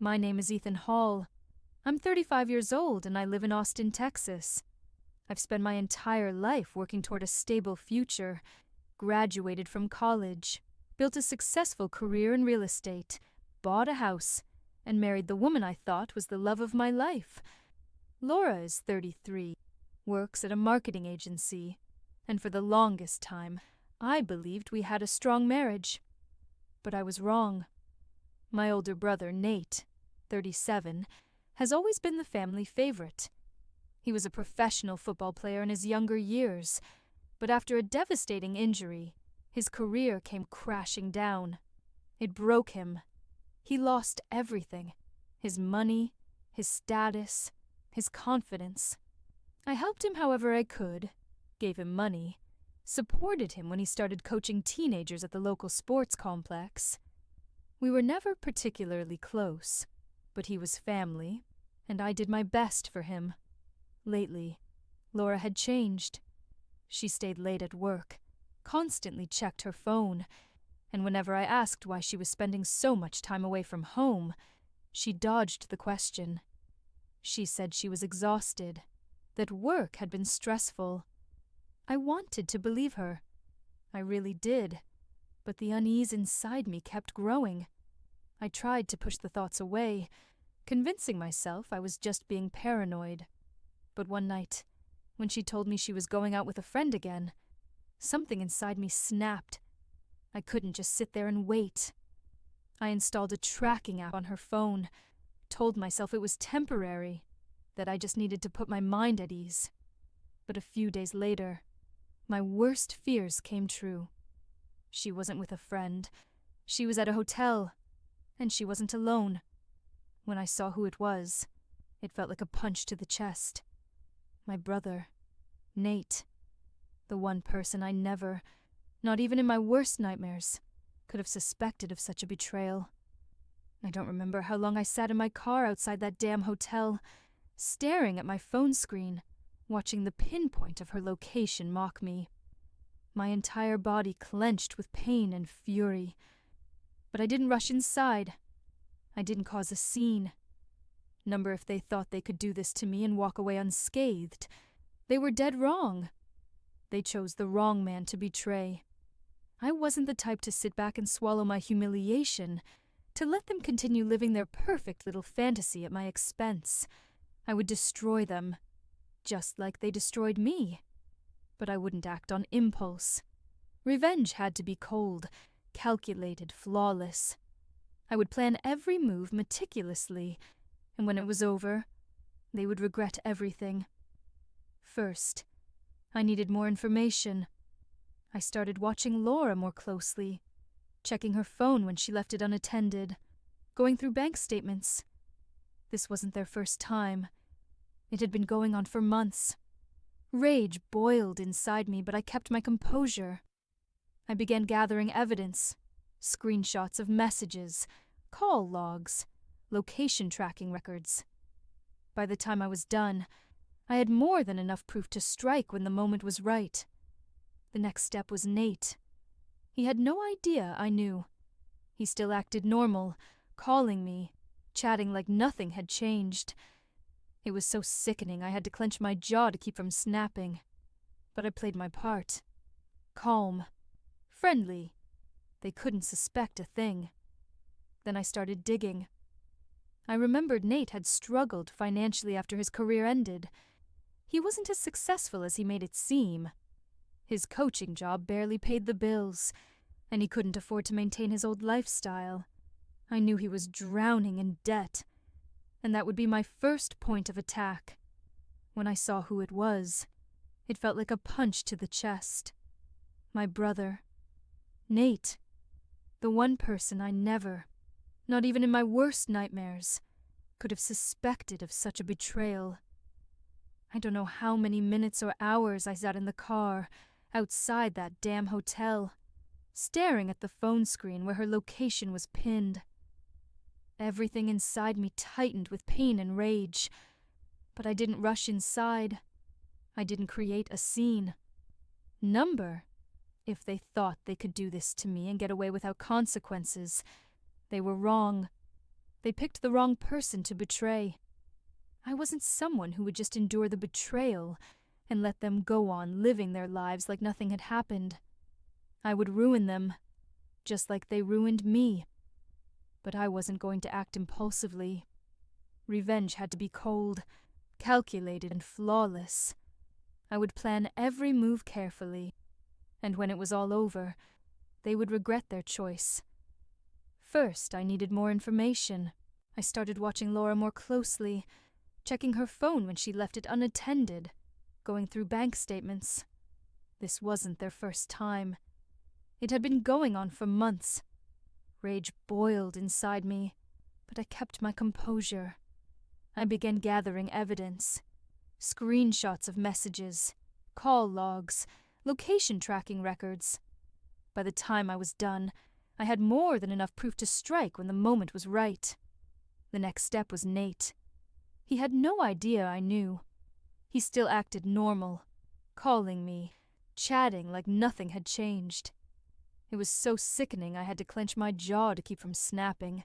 My name is Ethan Hall. I'm 35 years old and I live in Austin, Texas. I've spent my entire life working toward a stable future, graduated from college, built a successful career in real estate, bought a house, and married the woman I thought was the love of my life. Laura is 33, works at a marketing agency, and for the longest time, I believed we had a strong marriage. But I was wrong. My older brother, Nate, 37, has always been the family favorite. He was a professional football player in his younger years, but after a devastating injury, his career came crashing down. It broke him. He lost everything: his money, his status, his confidence. I helped him however I could, gave him money, supported him when he started coaching teenagers at the local sports complex. We were never particularly close, but he was family, and I did my best for him. Lately, Laura had changed. She stayed late at work, constantly checked her phone, and whenever I asked why she was spending so much time away from home, she dodged the question. She said she was exhausted, that work had been stressful. I wanted to believe her. I really did, but the unease inside me kept growing. I tried to push the thoughts away, convincing myself I was just being paranoid. But one night, when she told me she was going out with a friend again, something inside me snapped. I couldn't just sit there and wait. I installed a tracking app on her phone, told myself it was temporary, that I just needed to put my mind at ease. But a few days later, my worst fears came true. She wasn't with a friend. She was at a hotel, and she wasn't alone. When I saw who it was, it felt like a punch to the chest. My brother, Nate. The one person I never, not even in my worst nightmares, could have suspected of such a betrayal. I don't remember how long I sat in my car outside that damn hotel, staring at my phone screen, watching the pinpoint of her location mock me. My entire body clenched with pain and fury. But I didn't rush inside. I didn't cause a scene. Number if they thought they could do this to me and walk away unscathed. They were dead wrong. They chose the wrong man to betray. I wasn't the type to sit back and swallow my humiliation, to let them continue living their perfect little fantasy at my expense. I would destroy them, just like they destroyed me. But I wouldn't act on impulse. Revenge had to be cold, calculated, flawless. I would plan every move meticulously, and when it was over, they would regret everything. First, I needed more information. I started watching Laura more closely, checking her phone when she left it unattended, going through bank statements. This wasn't their first time. It had been going on for months. Rage boiled inside me, but I kept my composure. I began gathering evidence, screenshots of messages, call logs, location tracking records. By the time I was done, I had more than enough proof to strike when the moment was right. The next step was Nate. He had no idea I knew. He still acted normal, calling me, chatting like nothing had changed. It was so sickening I had to clench my jaw to keep from snapping. But I played my part. Calm. Friendly. They couldn't suspect a thing. Then I started digging. I remembered Nate had struggled financially after his career ended. He wasn't as successful as he made it seem. His coaching job barely paid the bills, and he couldn't afford to maintain his old lifestyle. I knew he was drowning in debt, and that would be my first point of attack. When I saw who it was, it felt like a punch to the chest. My brother. Nate. The one person I never, not even in my worst nightmares, could have suspected of such a betrayal. I don't know how many minutes or hours I sat in the car, outside that damn hotel, staring at the phone screen where her location was pinned. Everything inside me tightened with pain and rage, but I didn't rush inside. I didn't create a scene. Number, if they thought they could do this to me and get away without consequences, they were wrong. They picked the wrong person to betray. I wasn't someone who would just endure the betrayal and let them go on living their lives like nothing had happened. I would ruin them, just like they ruined me. But I wasn't going to act impulsively. Revenge had to be cold, calculated, and flawless. I would plan every move carefully, and when it was all over, they would regret their choice. First, I needed more information. I started watching Laura more closely, checking her phone when she left it unattended, going through bank statements. This wasn't their first time. It had been going on for months. Rage boiled inside me, but I kept my composure. I began gathering evidence. Screenshots of messages, call logs, location tracking records. By the time I was done, I had more than enough proof to strike when the moment was right. The next step was Nate. He had no idea I knew. He still acted normal, calling me, chatting like nothing had changed. It was so sickening I had to clench my jaw to keep from snapping.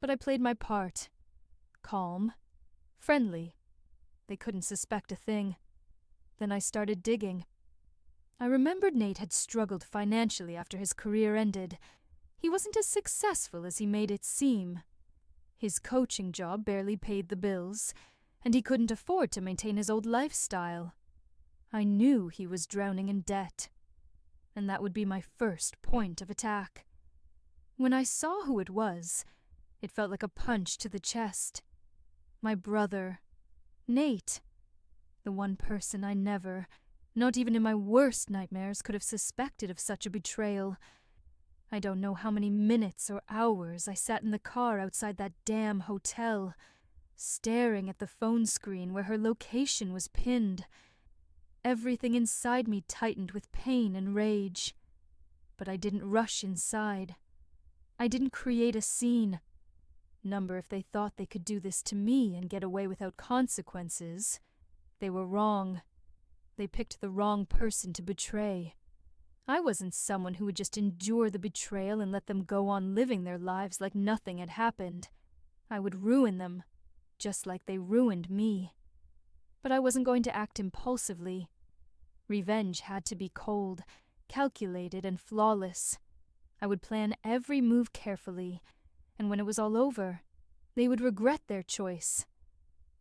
But I played my part. Calm, friendly. They couldn't suspect a thing. Then I started digging. I remembered Nate had struggled financially after his career ended. He wasn't as successful as he made it seem. His coaching job barely paid the bills, and he couldn't afford to maintain his old lifestyle. I knew he was drowning in debt, and that would be my first point of attack. When I saw who it was, it felt like a punch to the chest. My brother, Nate. The one person I never, not even in my worst nightmares, could have suspected of such a betrayal. I don't know how many minutes or hours I sat in the car outside that damn hotel, staring at the phone screen where her location was pinned. Everything inside me tightened with pain and rage. But I didn't rush inside. I didn't create a scene. Number if they thought they could do this to me and get away without consequences. They were wrong. They picked the wrong person to betray. I wasn't someone who would just endure the betrayal and let them go on living their lives like nothing had happened. I would ruin them, just like they ruined me. But I wasn't going to act impulsively. Revenge had to be cold, calculated, and flawless. I would plan every move carefully, and when it was all over, they would regret their choice.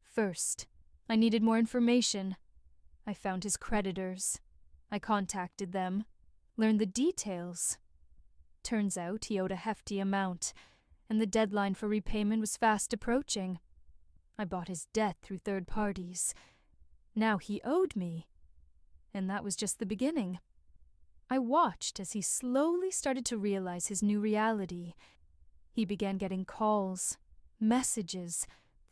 First, I needed more information. I found his creditors. I contacted them, learned the details. Turns out he owed a hefty amount, and the deadline for repayment was fast approaching. I bought his debt through third parties. Now he owed me. And that was just the beginning. I watched as he slowly started to realize his new reality. He began getting calls, messages,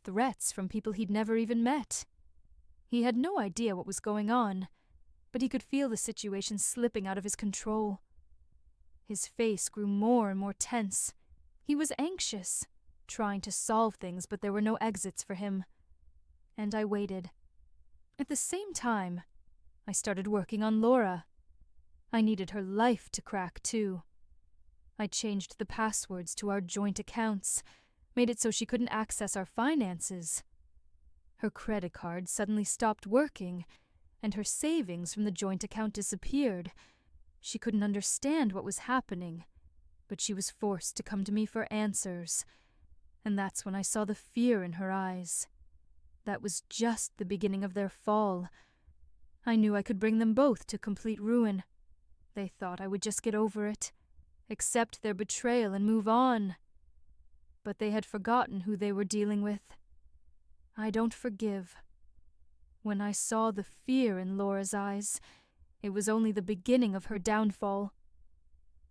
threats from people he'd never even met. He had no idea what was going on, but he could feel the situation slipping out of his control. His face grew more and more tense. He was anxious, trying to solve things, but there were no exits for him. And I waited. At the same time, I started working on Laura. I needed her life to crack, too. I changed the passwords to our joint accounts, made it so she couldn't access our finances. Her credit card suddenly stopped working, and her savings from the joint account disappeared. She couldn't understand what was happening, but she was forced to come to me for answers. And that's when I saw the fear in her eyes. That was just the beginning of their fall. I knew I could bring them both to complete ruin. They thought I would just get over it, accept their betrayal and move on. But they had forgotten who they were dealing with. I don't forgive. When I saw the fear in Laura's eyes, it was only the beginning of her downfall.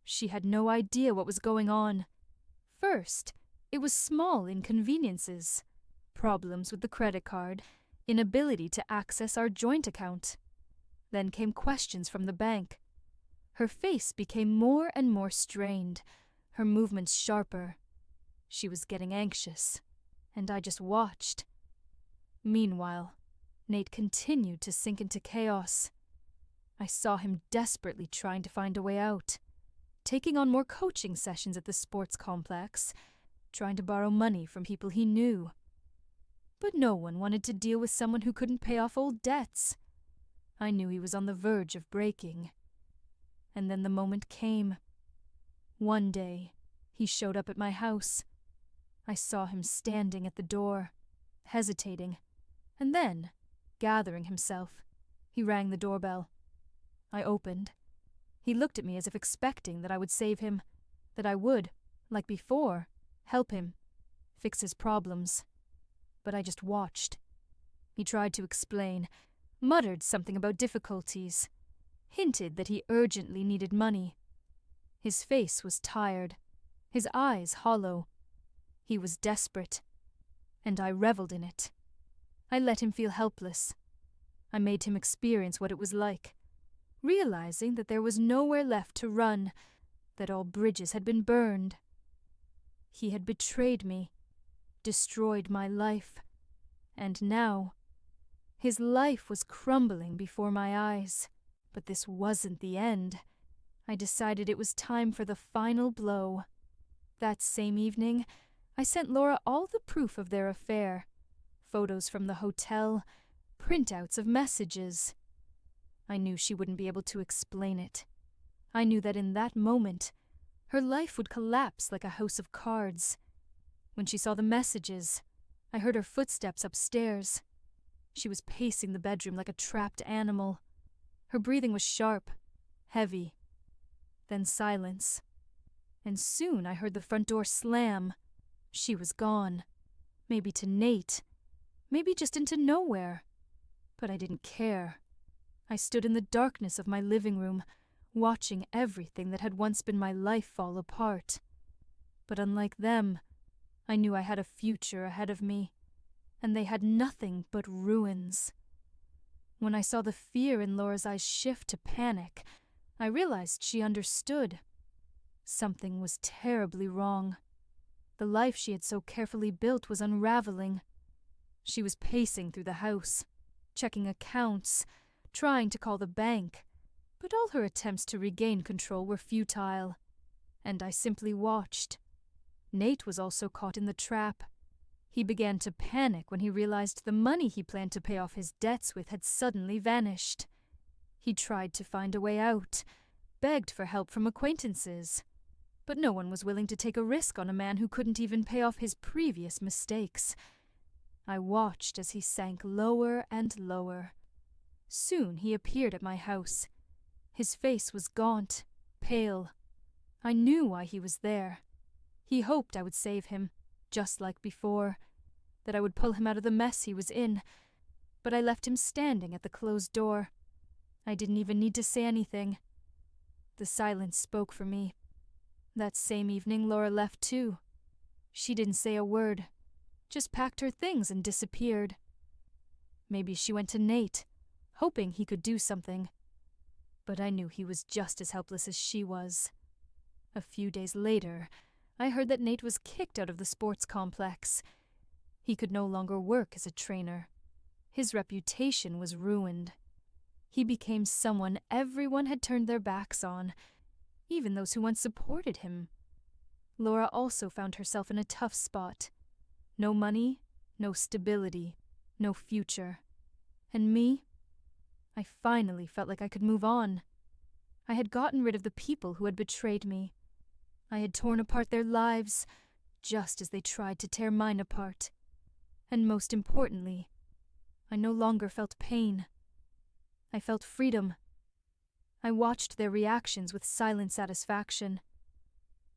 She had no idea what was going on. First, it was small inconveniences. Problems with the credit card, inability to access our joint account. Then came questions from the bank. Her face became more and more strained, her movements sharper. She was getting anxious, and I just watched. Meanwhile, Nate continued to sink into chaos. I saw him desperately trying to find a way out, taking on more coaching sessions at the sports complex, trying to borrow money from people he knew. But no one wanted to deal with someone who couldn't pay off old debts. I knew he was on the verge of breaking. And then the moment came. One day, he showed up at my house. I saw him standing at the door, hesitating, and then, gathering himself, he rang the doorbell. I opened. He looked at me as if expecting that I would save him, that I would, like before, help him, fix his problems. But I just watched. He tried to explain, muttered something about difficulties, hinted that he urgently needed money. His face was tired, his eyes hollow. He was desperate, and I reveled in it. I let him feel helpless. I made him experience what it was like, realizing that there was nowhere left to run, that all bridges had been burned. He had betrayed me, destroyed my life, and now his life was crumbling before my eyes. But this wasn't the end. I decided it was time for the final blow. That same evening, I sent Laura all the proof of their affair, photos from the hotel, printouts of messages. I knew she wouldn't be able to explain it. I knew that in that moment, her life would collapse like a house of cards. When she saw the messages, I heard her footsteps upstairs. She was pacing the bedroom like a trapped animal. Her breathing was sharp, heavy. Then silence. And soon I heard the front door slam. She was gone. Maybe to Nate. Maybe just into nowhere. But I didn't care. I stood in the darkness of my living room, watching everything that had once been my life fall apart. But unlike them, I knew I had a future ahead of me, and they had nothing but ruins. When I saw the fear in Laura's eyes shift to panic, I realized she understood. Something was terribly wrong. The life she had so carefully built was unraveling. She was pacing through the house, checking accounts, trying to call the bank, but all her attempts to regain control were futile, and I simply watched. Nate was also caught in the trap. He began to panic when he realized the money he planned to pay off his debts with had suddenly vanished. He tried to find a way out, begged for help from acquaintances, but no one was willing to take a risk on a man who couldn't even pay off his previous mistakes. I watched as he sank lower and lower. Soon he appeared at my house. His face was gaunt, pale. I knew why he was there. He hoped I would save him, just like before, that I would pull him out of the mess he was in, but I left him standing at the closed door. I didn't even need to say anything. The silence spoke for me. That same evening Laura left too. She didn't say a word, just packed her things and disappeared. Maybe she went to Nate, hoping he could do something. But I knew he was just as helpless as she was. A few days later, I heard that Nate was kicked out of the sports complex. He could no longer work as a trainer. His reputation was ruined. He became someone everyone had turned their backs on, even those who once supported him. Laura also found herself in a tough spot. No money, no stability, no future. And me? I finally felt like I could move on. I had gotten rid of the people who had betrayed me. I had torn apart their lives, just as they tried to tear mine apart. And most importantly, I no longer felt pain. I felt freedom. I watched their reactions with silent satisfaction.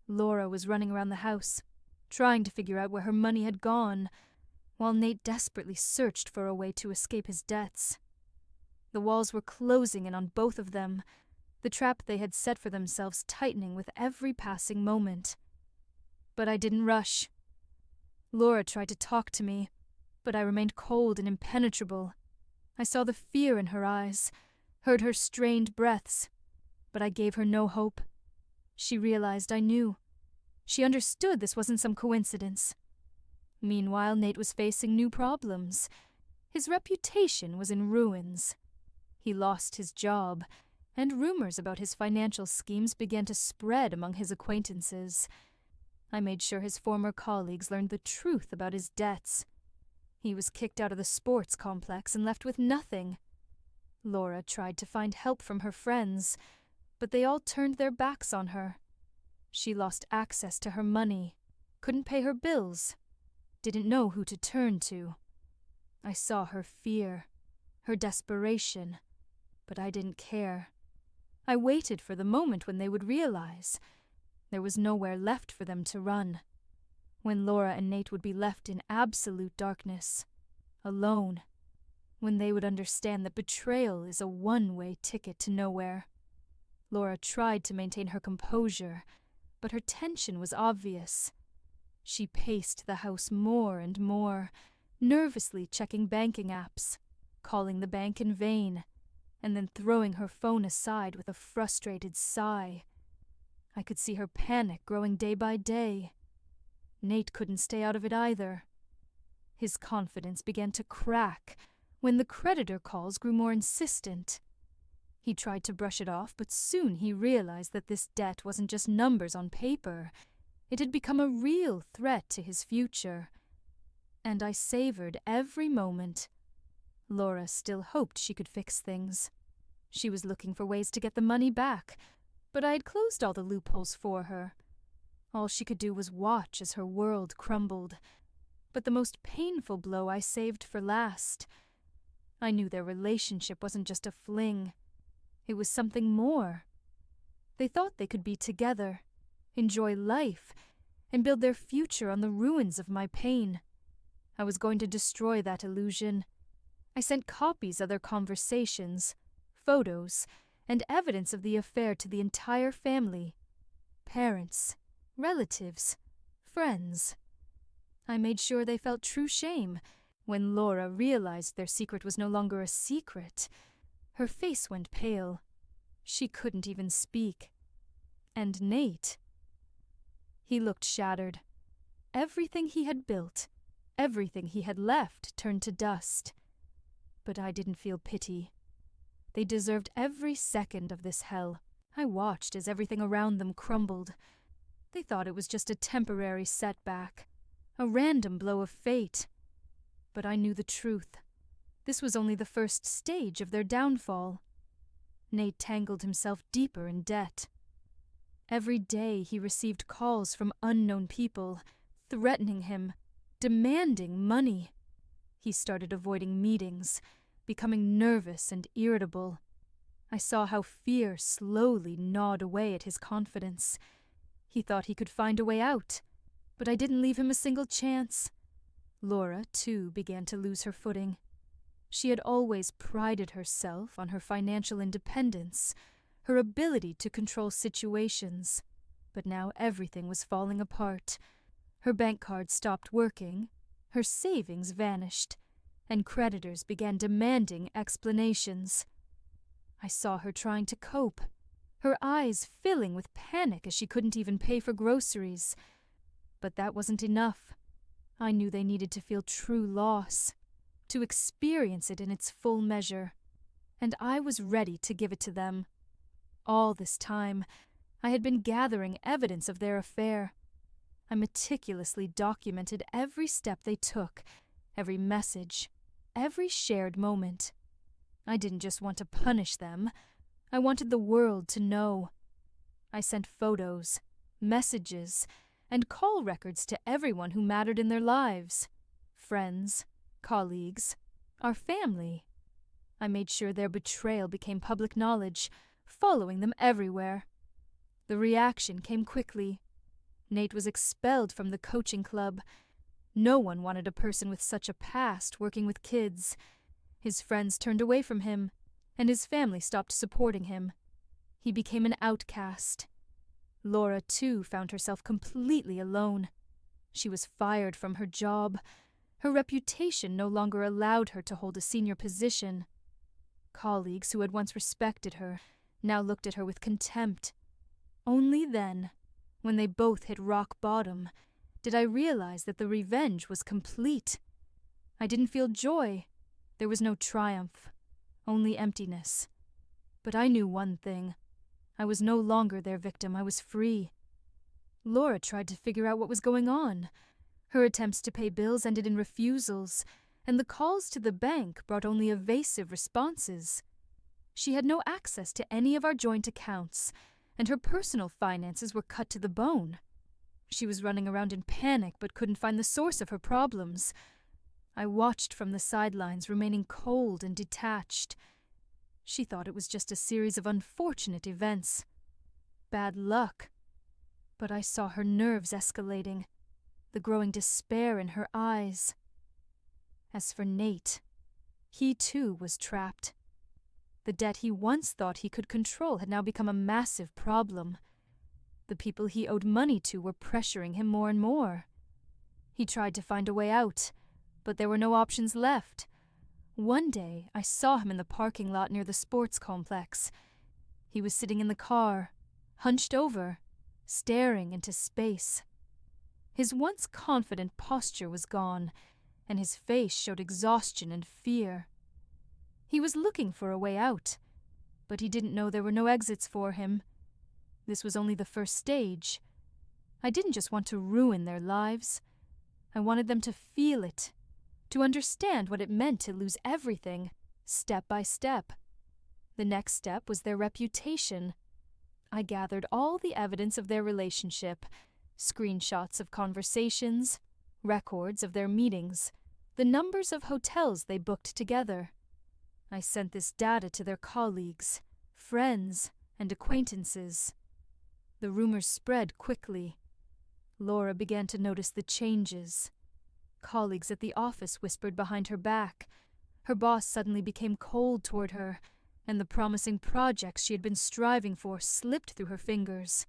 Laura was running around the house, trying to figure out where her money had gone, while Nate desperately searched for a way to escape his debts. The walls were closing in on both of them, the trap they had set for themselves tightening with every passing moment. But I didn't rush. Laura tried to talk to me, but I remained cold and impenetrable. I saw the fear in her eyes, heard her strained breaths, but I gave her no hope. She realized I knew. She understood this wasn't some coincidence. Meanwhile, Nate was facing new problems. His reputation was in ruins. He lost his job, and rumors about his financial schemes began to spread among his acquaintances. I made sure his former colleagues learned the truth about his debts. He was kicked out of the sports complex and left with nothing. Laura tried to find help from her friends, but they all turned their backs on her. She lost access to her money, couldn't pay her bills, didn't know who to turn to. I saw her fear, her desperation, but I didn't care. I waited for the moment when they would realize. There was nowhere left for them to run. When Laura and Nate would be left in absolute darkness, alone. When they would understand that betrayal is a one-way ticket to nowhere. Laura tried to maintain her composure, but her tension was obvious. She paced the house more and more, nervously checking banking apps, calling the bank in vain, and then throwing her phone aside with a frustrated sigh. I could see her panic growing day by day. Nate couldn't stay out of it either. His confidence began to crack when the creditor calls grew more insistent. He tried to brush it off, but soon he realized that this debt wasn't just numbers on paper. It had become a real threat to his future. And I savored every moment. Laura still hoped she could fix things. She was looking for ways to get the money back, but I had closed all the loopholes for her. All she could do was watch as her world crumbled. But the most painful blow I saved for last. I knew their relationship wasn't just a fling. It was something more. They thought they could be together, enjoy life, and build their future on the ruins of my pain. I was going to destroy that illusion. I sent copies of their conversations, photos, and evidence of the affair to the entire family. Parents, relatives, friends. I made sure they felt true shame. When Laura realized their secret was no longer a secret, her face went pale. She couldn't even speak. And Nate? He looked shattered. Everything he had built, everything he had left, turned to dust. But I didn't feel pity. They deserved every second of this hell. I watched as everything around them crumbled. They thought it was just a temporary setback, a random blow of fate. But I knew the truth. This was only the first stage of their downfall. Nate tangled himself deeper in debt. Every day he received calls from unknown people, threatening him, demanding money. He started avoiding meetings, becoming nervous and irritable. I saw how fear slowly gnawed away at his confidence. He thought he could find a way out, but I didn't leave him a single chance. Laura, too, began to lose her footing. She had always prided herself on her financial independence, her ability to control situations, but now everything was falling apart. Her bank card stopped working, her savings vanished, and creditors began demanding explanations. I saw her trying to cope, her eyes filling with panic as she couldn't even pay for groceries. But that wasn't enough. I knew they needed to feel true loss, to experience it in its full measure, and I was ready to give it to them. All this time, I had been gathering evidence of their affair. I meticulously documented every step they took, every message, every shared moment. I didn't just want to punish them. I wanted the world to know. I sent photos, messages, and call records to everyone who mattered in their lives. Friends, colleagues, our family. I made sure their betrayal became public knowledge, following them everywhere. The reaction came quickly. Nate was expelled from the coaching club. No one wanted a person with such a past working with kids. His friends turned away from him, and his family stopped supporting him. He became an outcast. Laura, too, found herself completely alone. She was fired from her job. Her reputation no longer allowed her to hold a senior position. Colleagues who had once respected her now looked at her with contempt. Only then, when they both hit rock bottom, did I realize that the revenge was complete. I didn't feel joy. There was no triumph, only emptiness. But I knew one thing. I was no longer their victim. I was free. Laura tried to figure out what was going on. Her attempts to pay bills ended in refusals, and the calls to the bank brought only evasive responses. She had no access to any of our joint accounts, and her personal finances were cut to the bone. She was running around in panic but couldn't find the source of her problems. I watched from the sidelines, remaining cold and detached. She thought it was just a series of unfortunate events. Bad luck. But I saw her nerves escalating, the growing despair in her eyes. As for Nate, he too was trapped. The debt he once thought he could control had now become a massive problem. The people he owed money to were pressuring him more and more. He tried to find a way out, but there were no options left. One day, I saw him in the parking lot near the sports complex. He was sitting in the car, hunched over, staring into space. His once confident posture was gone, and his face showed exhaustion and fear. He was looking for a way out, but he didn't know there were no exits for him. This was only the first stage. I didn't just want to ruin their lives. I wanted them to feel it, to understand what it meant to lose everything, step by step. The next step was their reputation. I gathered all the evidence of their relationship, screenshots of conversations, records of their meetings, the numbers of hotels they booked together. I sent this data to their colleagues, friends, and acquaintances. The rumors spread quickly. Laura began to notice the changes. Colleagues at the office whispered behind her back. Her boss suddenly became cold toward her, and the promising projects she had been striving for slipped through her fingers.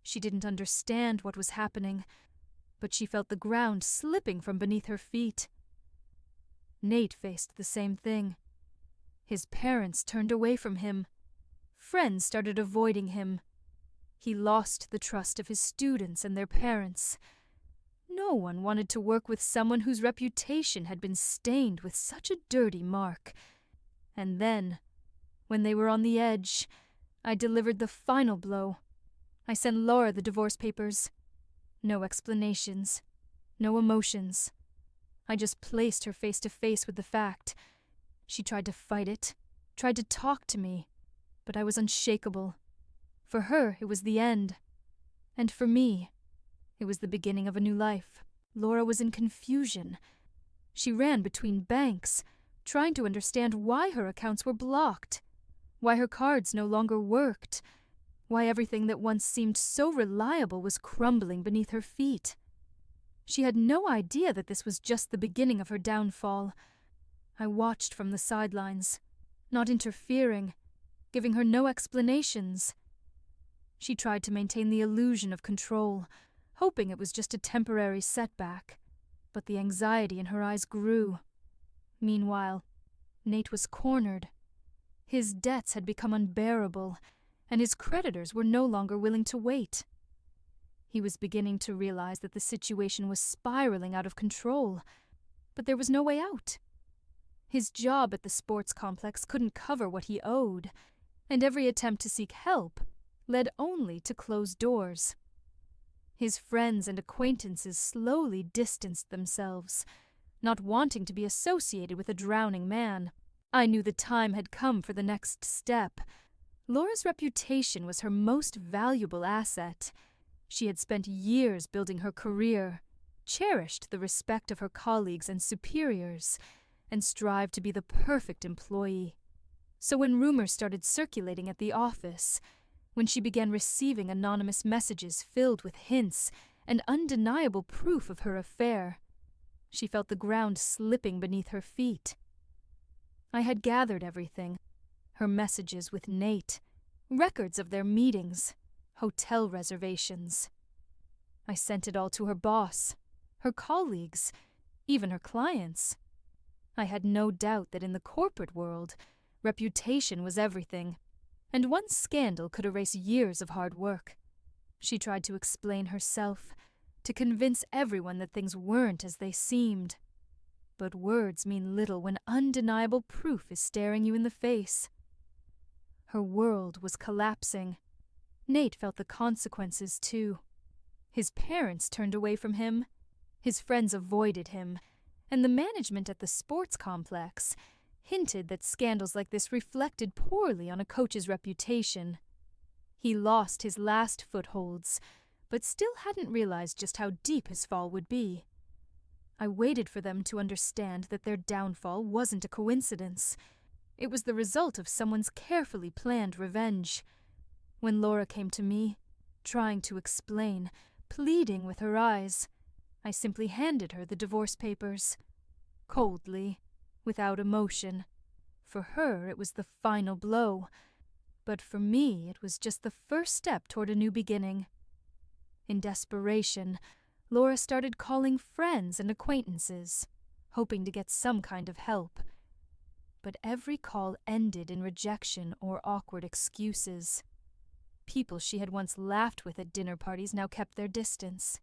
She didn't understand what was happening, but she felt the ground slipping from beneath her feet. Nate faced the same thing. His parents turned away from him. Friends started avoiding him. He lost the trust of his students and their parents. No one wanted to work with someone whose reputation had been stained with such a dirty mark. And then, when they were on the edge, I delivered the final blow. I sent Laura the divorce papers. No explanations. No emotions. I just placed her face to face with the fact. She tried to fight it, tried to talk to me, but I was unshakable. For her, it was the end. And for me, it was the beginning of a new life. Laura was in confusion. She ran between banks, trying to understand why her accounts were blocked, why her cards no longer worked, why everything that once seemed so reliable was crumbling beneath her feet. She had no idea that this was just the beginning of her downfall. I watched from the sidelines, not interfering, giving her no explanations. She tried to maintain the illusion of control, hoping it was just a temporary setback, but the anxiety in her eyes grew. Meanwhile, Nate was cornered. His debts had become unbearable, and his creditors were no longer willing to wait. He was beginning to realize that the situation was spiraling out of control, but there was no way out. His job at the sports complex couldn't cover what he owed, and every attempt to seek help led only to closed doors. His friends and acquaintances slowly distanced themselves, not wanting to be associated with a drowning man. I knew the time had come for the next step. Laura's reputation was her most valuable asset. She had spent years building her career, cherished the respect of her colleagues and superiors, and strived to be the perfect employee. So when rumors started circulating at the office, when she began receiving anonymous messages filled with hints and undeniable proof of her affair, she felt the ground slipping beneath her feet. I had gathered everything, her messages with Nate, records of their meetings, hotel reservations. I sent it all to her boss, her colleagues, even her clients. I had no doubt that in the corporate world, reputation was everything, and one scandal could erase years of hard work. She tried to explain herself, to convince everyone that things weren't as they seemed. But words mean little when undeniable proof is staring you in the face. Her world was collapsing. Nate felt the consequences, too. His parents turned away from him, his friends avoided him, and the management at the sports complex hinted that scandals like this reflected poorly on a coach's reputation. He lost his last footholds, but still hadn't realized just how deep his fall would be. I waited for them to understand that their downfall wasn't a coincidence. It was the result of someone's carefully planned revenge. When Laura came to me, trying to explain, pleading with her eyes, I simply handed her the divorce papers. Coldly, without emotion. For her, it was the final blow. But for me, it was just the first step toward a new beginning. In desperation, Laura started calling friends and acquaintances, hoping to get some kind of help. But every call ended in rejection or awkward excuses. People she had once laughed with at dinner parties now kept their distance.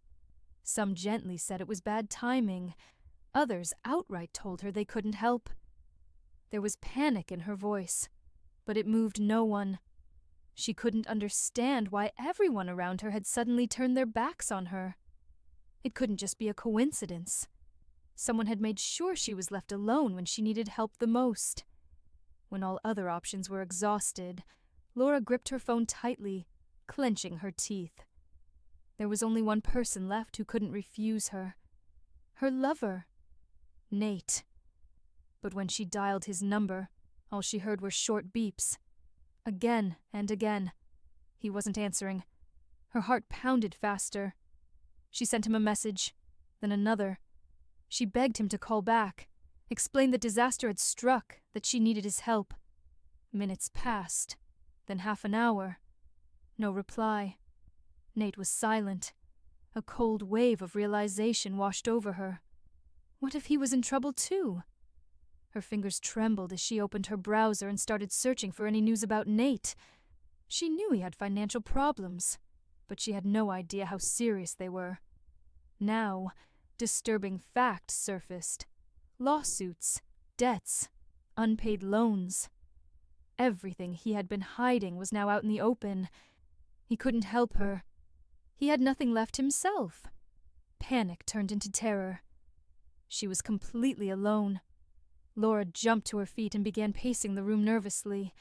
Some gently said it was bad timing. Others outright told her they couldn't help. There was panic in her voice, but it moved no one. She couldn't understand why everyone around her had suddenly turned their backs on her. It couldn't just be a coincidence. Someone had made sure she was left alone when she needed help the most. When all other options were exhausted, Laura gripped her phone tightly, clenching her teeth. There was only one person left who couldn't refuse her. Her lover, Nate. But when she dialed his number, all she heard were short beeps. Again and again. He wasn't answering. Her heart pounded faster. She sent him a message, then another. She begged him to call back, explained that disaster had struck, that she needed his help. Minutes passed, then half an hour. No reply. Nate was silent. A cold wave of realization washed over her. What if he was in trouble too? Her fingers trembled as she opened her browser and started searching for any news about Nate. She knew he had financial problems, but she had no idea how serious they were. Now, disturbing facts surfaced. Lawsuits, debts, unpaid loans. Everything he had been hiding was now out in the open. He couldn't help her. He had nothing left himself. Panic turned into terror. She was completely alone. Laura jumped to her feet and began pacing the room nervously.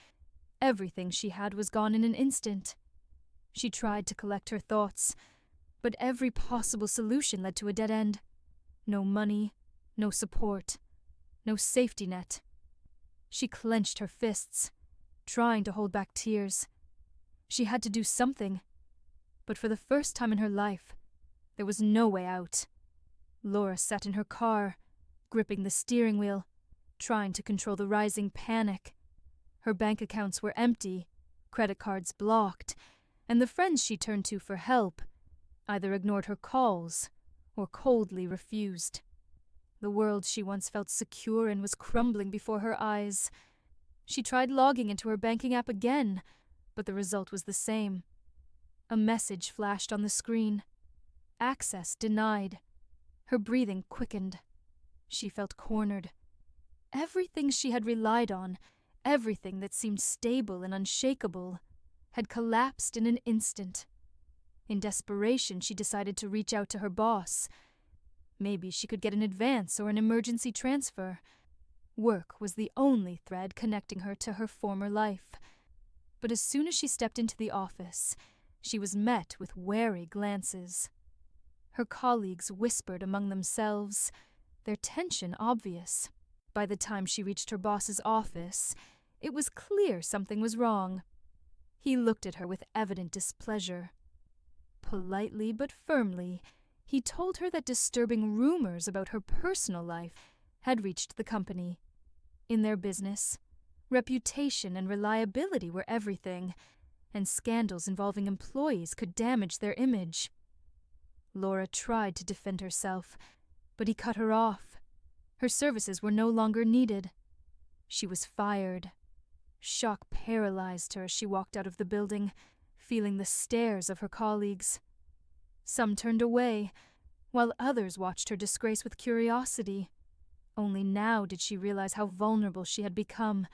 Everything she had was gone in an instant. She tried to collect her thoughts, but every possible solution led to a dead end. No money, no support, no safety net. She clenched her fists, trying to hold back tears. She had to do something, but for the first time in her life, there was no way out. Laura sat in her car, gripping the steering wheel, trying to control the rising panic. Her bank accounts were empty, credit cards blocked, and the friends she turned to for help either ignored her calls or coldly refused. The world she once felt secure in was crumbling before her eyes. She tried logging into her banking app again, but the result was the same. A message flashed on the screen. Access denied. Her breathing quickened. She felt cornered. Everything she had relied on, everything that seemed stable and unshakable, had collapsed in an instant. In desperation, she decided to reach out to her boss. Maybe she could get an advance or an emergency transfer. Work was the only thread connecting her to her former life. But as soon as she stepped into the office, she was met with wary glances. Her colleagues whispered among themselves, their tension obvious. By the time she reached her boss's office, it was clear something was wrong. He looked at her with evident displeasure. Politely but firmly, he told her that disturbing rumors about her personal life had reached the company. In their business, reputation and reliability were everything, and scandals involving employees could damage their image. Laura tried to defend herself, but he cut her off. Her services were no longer needed. She was fired. Shock paralyzed her as she walked out of the building, feeling the stares of her colleagues. Some turned away, while others watched her disgrace with curiosity. Only now did she realize how vulnerable she had become.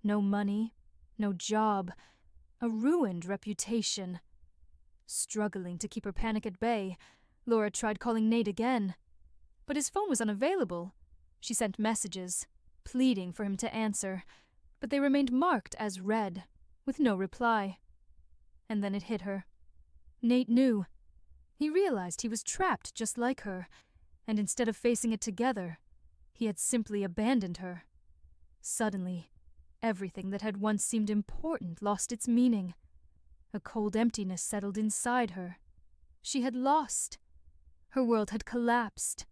No money, no job, a ruined reputation. Struggling to keep her panic at bay, Laura tried calling Nate again. But his phone was unavailable. She sent messages, pleading for him to answer, but they remained marked as read, with no reply. And then it hit her. Nate knew. He realized he was trapped just like her, and instead of facing it together, he had simply abandoned her. Suddenly, everything that had once seemed important lost its meaning. A cold emptiness settled inside her. She had lost. Her world had collapsed,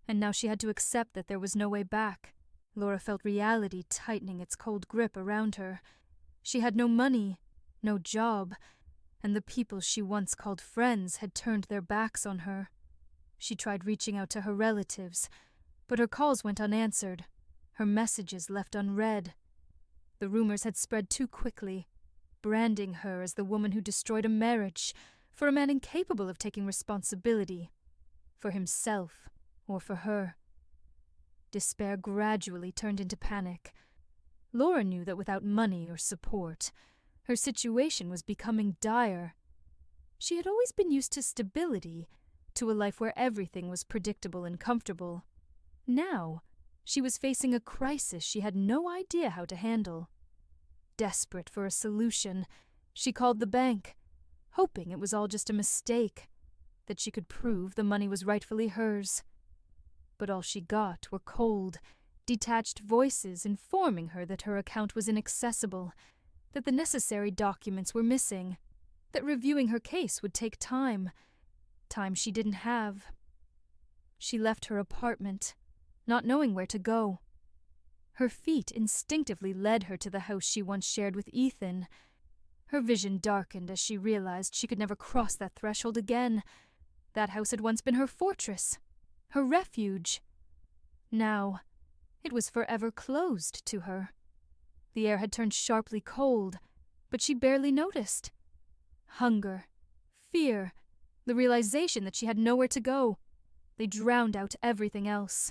and now she had to accept that there was no way back. Laura felt reality tightening its cold grip around her. She had no money, no job, and the people she once called friends had turned their backs on her. She tried reaching out to her relatives, but her calls went unanswered, her messages left unread. The rumors had spread too quickly, branding her as the woman who destroyed a marriage for a man incapable of taking responsibility, for himself or for her. Despair gradually turned into panic. Laura knew that without money or support, her situation was becoming dire. She had always been used to stability, to a life where everything was predictable and comfortable. Now, she was facing a crisis she had no idea how to handle. Desperate for a solution, she called the bank, hoping it was all just a mistake, that she could prove the money was rightfully hers. But all she got were cold, detached voices informing her that her account was inaccessible, that the necessary documents were missing, that reviewing her case would take time she didn't have. She left her apartment, not knowing where to go. Her feet instinctively led her to the house she once shared with Ethan. Her vision darkened as she realized she could never cross that threshold again. That house had once been her fortress, her refuge. Now, it was forever closed to her. The air had turned sharply cold, but she barely noticed. Hunger, fear, the realization that she had nowhere to go, they drowned out everything else.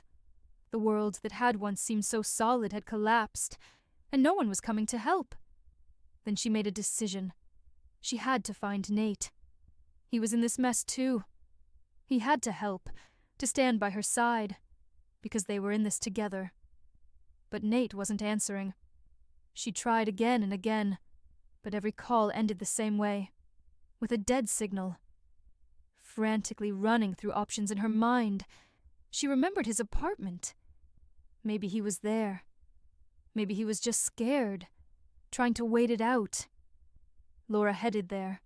The world that had once seemed so solid had collapsed, and no one was coming to help. Then she made a decision. She had to find Nate. He was in this mess too. He had to help, to stand by her side, because they were in this together. But Nate wasn't answering. She tried again and again, but every call ended the same way, with a dead signal. Frantically running through options in her mind, she remembered his apartment. Maybe he was there. Maybe he was just scared, trying to wait it out. Laura headed there,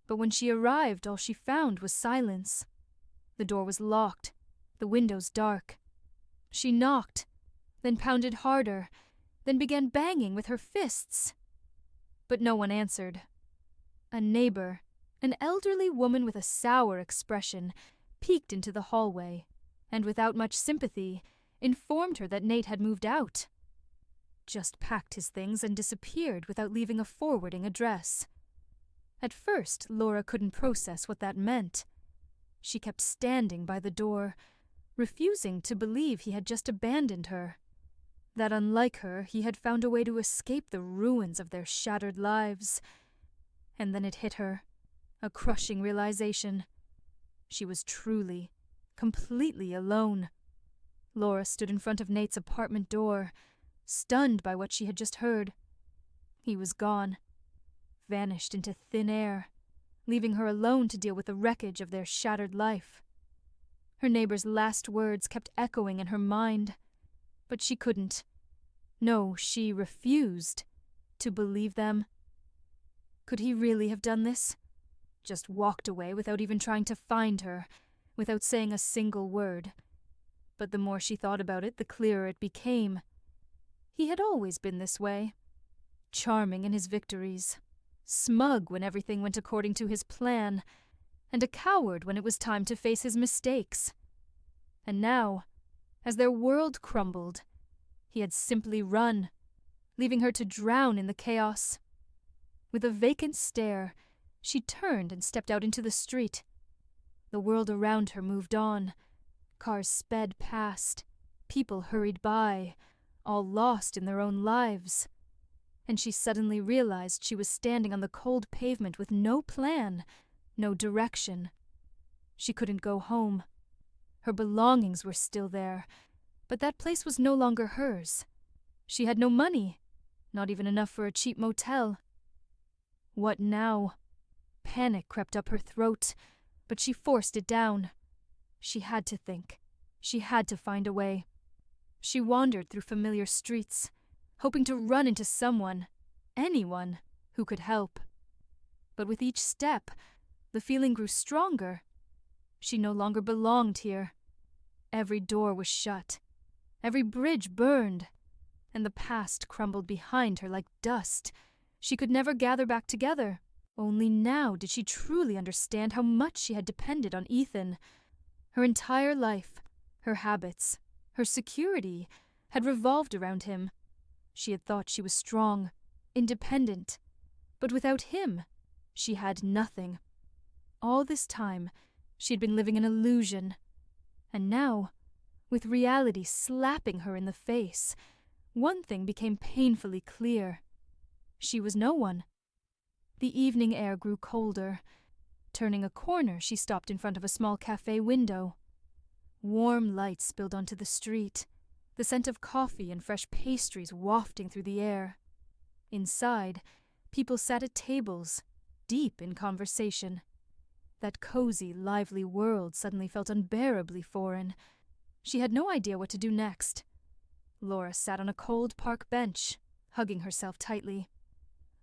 but when she arrived, all she found was silence. The door was locked, the windows dark. She knocked, then pounded harder, then began banging with her fists. But no one answered. A neighbor, an elderly woman with a sour expression, peeked into the hallway, and without much sympathy, informed her that Nate had moved out. Just packed his things and disappeared without leaving a forwarding address. At first, Laura couldn't process what that meant. She kept standing by the door, refusing to believe he had just abandoned her. That unlike her, he had found a way to escape the ruins of their shattered lives. And then it hit her, a crushing realization. She was truly, completely alone. Laura stood in front of Nate's apartment door, stunned by what she had just heard. He was gone, vanished into thin air, leaving her alone to deal with the wreckage of their shattered life. Her neighbor's last words kept echoing in her mind, but she couldn't. No, she refused to believe them. Could he really have done this? Just walked away without even trying to find her, without saying a single word. But the more she thought about it, the clearer it became. He had always been this way. Charming in his victories, smug when everything went according to his plan, and a coward when it was time to face his mistakes. And now, as their world crumbled, he had simply run, leaving her to drown in the chaos. With a vacant stare, she turned and stepped out into the street. The world around her moved on. Cars sped past. People hurried by, all lost in their own lives. And she suddenly realized she was standing on the cold pavement with no plan, no direction. She couldn't go home. Her belongings were still there, but that place was no longer hers. She had no money, not even enough for a cheap motel. What now? Panic crept up her throat, but she forced it down. She had to think. She had to find a way. She wandered through familiar streets, hoping to run into someone, anyone, who could help. But with each step, the feeling grew stronger. She no longer belonged here. Every door was shut. Every bridge burned. And the past crumbled behind her like dust. She could never gather back together. Only now did she truly understand how much she had depended on Ethan. Her entire life, her habits, her security had revolved around him. She had thought she was strong, independent. But without him, she had nothing. All this time, she had been living an illusion. And now, with reality slapping her in the face, one thing became painfully clear. She was no one. The evening air grew colder. Turning a corner, she stopped in front of a small cafe window. Warm light spilled onto the street, the scent of coffee and fresh pastries wafting through the air. Inside, people sat at tables, deep in conversation. That cozy, lively world suddenly felt unbearably foreign. She had no idea what to do next. Laura sat on a cold park bench, hugging herself tightly.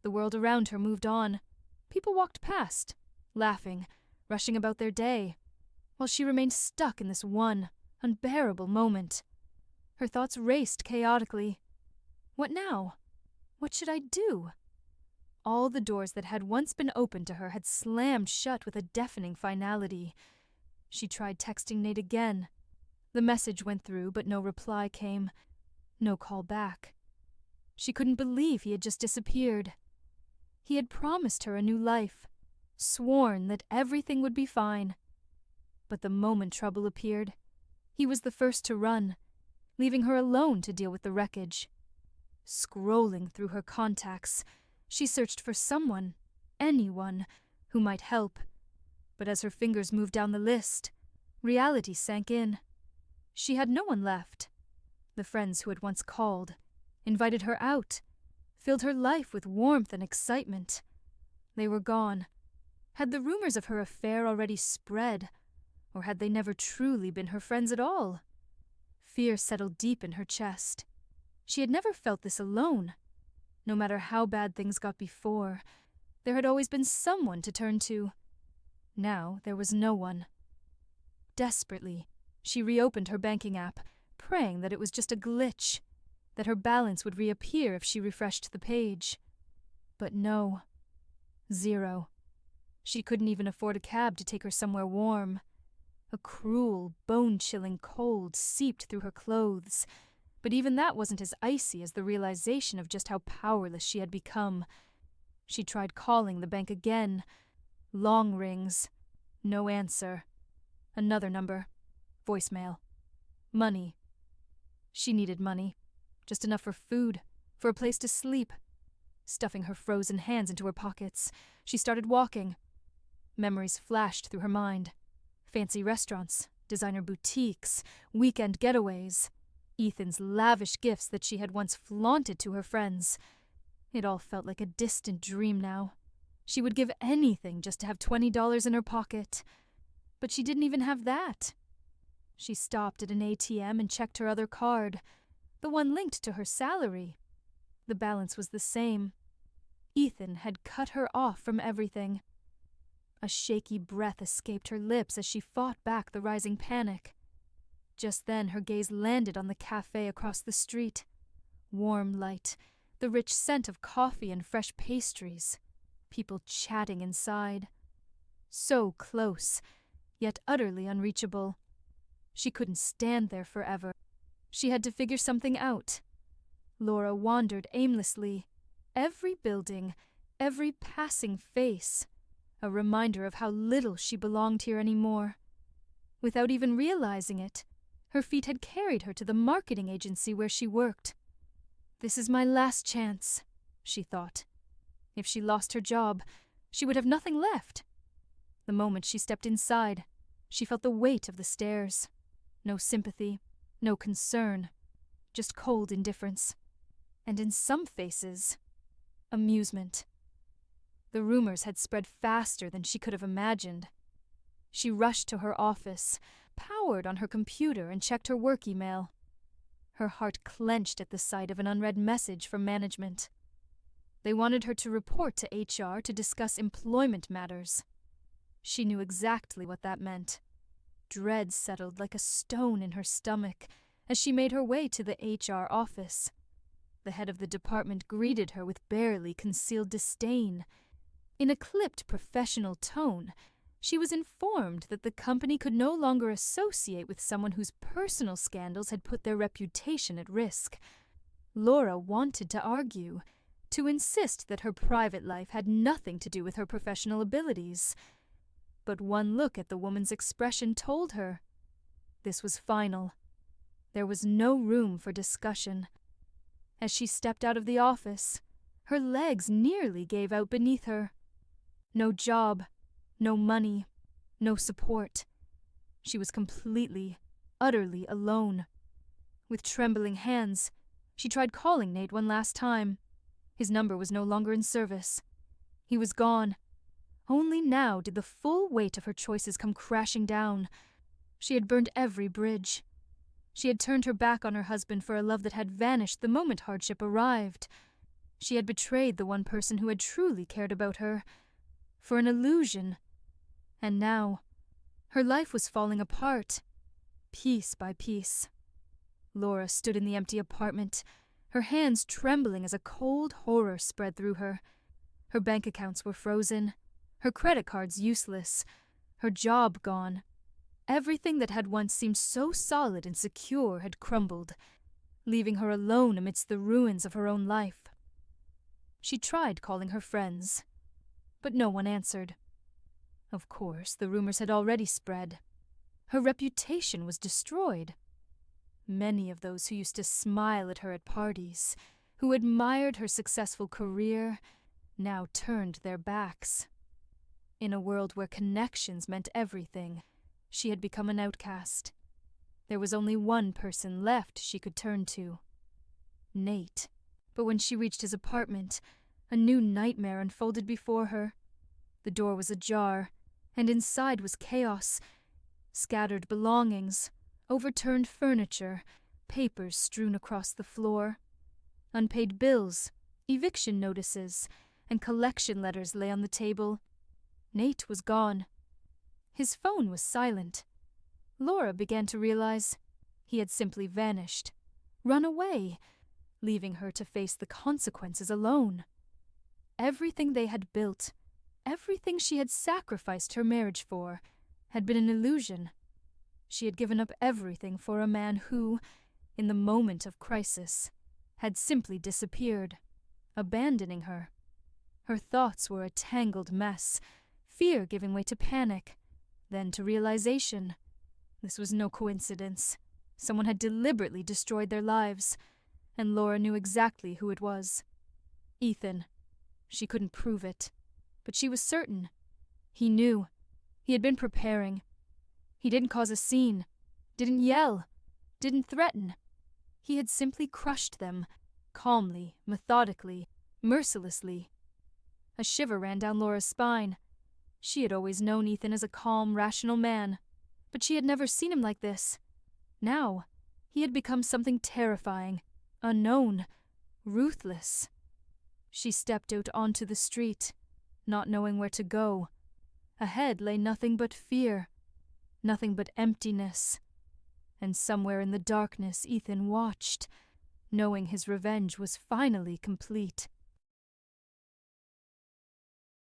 The world around her moved on. People walked past, laughing, rushing about their day, while she remained stuck in this one, unbearable moment. Her thoughts raced chaotically. What now? What should I do? All the doors that had once been open to her had slammed shut with a deafening finality. She tried texting Nate again. The message went through, but no reply came. No call back. She couldn't believe he had just disappeared. He had promised her a new life, sworn that everything would be fine. But the moment trouble appeared, he was the first to run, leaving her alone to deal with the wreckage. Scrolling through her contacts, she searched for someone, anyone, who might help. But as her fingers moved down the list, reality sank in. She had no one left. The friends who had once called, invited her out, filled her life with warmth and excitement. They were gone. Had the rumors of her affair already spread, or had they never truly been her friends at all? Fear settled deep in her chest. She had never felt this alone. No matter how bad things got before, there had always been someone to turn to. Now there was no one. Desperately, she reopened her banking app, praying that it was just a glitch, that her balance would reappear if she refreshed the page. But no. 0. She couldn't even afford a cab to take her somewhere warm. A cruel, bone-chilling cold seeped through her clothes, but even that wasn't as icy as the realization of just how powerless she had become. She tried calling the bank again. Long rings. No answer. Another number. Voicemail. Money. She needed money. Just enough for food, for a place to sleep. Stuffing her frozen hands into her pockets, she started walking. Memories flashed through her mind. Fancy restaurants, designer boutiques, weekend getaways. Ethan's lavish gifts that she had once flaunted to her friends. It all felt like a distant dream now. She would give anything just to have $20 in her pocket. But she didn't even have that. She stopped at an ATM and checked her other card, the one linked to her salary. The balance was the same. Ethan had cut her off from everything. A shaky breath escaped her lips as she fought back the rising panic. Just then her gaze landed on the cafe across the street. Warm light, the rich scent of coffee and fresh pastries. People chatting inside. So close, yet utterly unreachable. She couldn't stand there forever. She had to figure something out. Laura wandered aimlessly. Every building, every passing face, a reminder of how little she belonged here anymore. Without even realizing it, her feet had carried her to the marketing agency where she worked. This is my last chance, she thought. If she lost her job, she would have nothing left. The moment she stepped inside, she felt the weight of the stairs. No sympathy, no concern, just cold indifference. And in some faces, amusement. The rumors had spread faster than she could have imagined. She rushed to her office, powered on her computer, and checked her work email. Her heart clenched at the sight of an unread message from management. They wanted her to report to HR to discuss employment matters. She knew exactly what that meant. Dread settled like a stone in her stomach as she made her way to the HR office. The head of the department greeted her with barely concealed disdain. In a clipped professional tone, she was informed that the company could no longer associate with someone whose personal scandals had put their reputation at risk. Laura wanted to argue, to insist that her private life had nothing to do with her professional abilities. But one look at the woman's expression told her. This was final. There was no room for discussion. As she stepped out of the office, her legs nearly gave out beneath her. No job, no money, no support. She was completely, utterly alone. With trembling hands, she tried calling Nate one last time. His number was no longer in service. He was gone. Only now did the full weight of her choices come crashing down. She had burned every bridge. She had turned her back on her husband for a love that had vanished the moment hardship arrived. She had betrayed the one person who had truly cared about her, for an illusion. And now, her life was falling apart, piece by piece. Laura stood in the empty apartment, her hands trembling as a cold horror spread through her. Her bank accounts were frozen, her credit cards useless, her job gone. Everything that had once seemed so solid and secure had crumbled, leaving her alone amidst the ruins of her own life. She tried calling her friends, but no one answered. Of course, the rumors had already spread. Her reputation was destroyed. Many of those who used to smile at her at parties, who admired her successful career, now turned their backs. In a world where connections meant everything, she had become an outcast. There was only one person left she could turn to. Nate. But when she reached his apartment, a new nightmare unfolded before her. The door was ajar, and inside was chaos. Scattered belongings, overturned furniture, papers strewn across the floor. Unpaid bills, eviction notices, and collection letters lay on the table. Nate was gone. His phone was silent. Laura began to realize he had simply vanished, run away, leaving her to face the consequences alone. Everything they had built, everything she had sacrificed her marriage for, had been an illusion. She had given up everything for a man who, in the moment of crisis, had simply disappeared, abandoning her. Her thoughts were a tangled mess, fear giving way to panic, then to realization. This was no coincidence. Someone had deliberately destroyed their lives, and Laura knew exactly who it was. Ethan. She couldn't prove it, but she was certain. He knew. He had been preparing. He didn't cause a scene, didn't yell, didn't threaten. He had simply crushed them, calmly, methodically, mercilessly. A shiver ran down Laura's spine. She had always known Ethan as a calm, rational man, but she had never seen him like this. Now, he had become something terrifying, unknown, ruthless. She stepped out onto the street, not knowing where to go. Ahead lay nothing but fear, nothing but emptiness. And somewhere in the darkness Ethan watched, knowing his revenge was finally complete.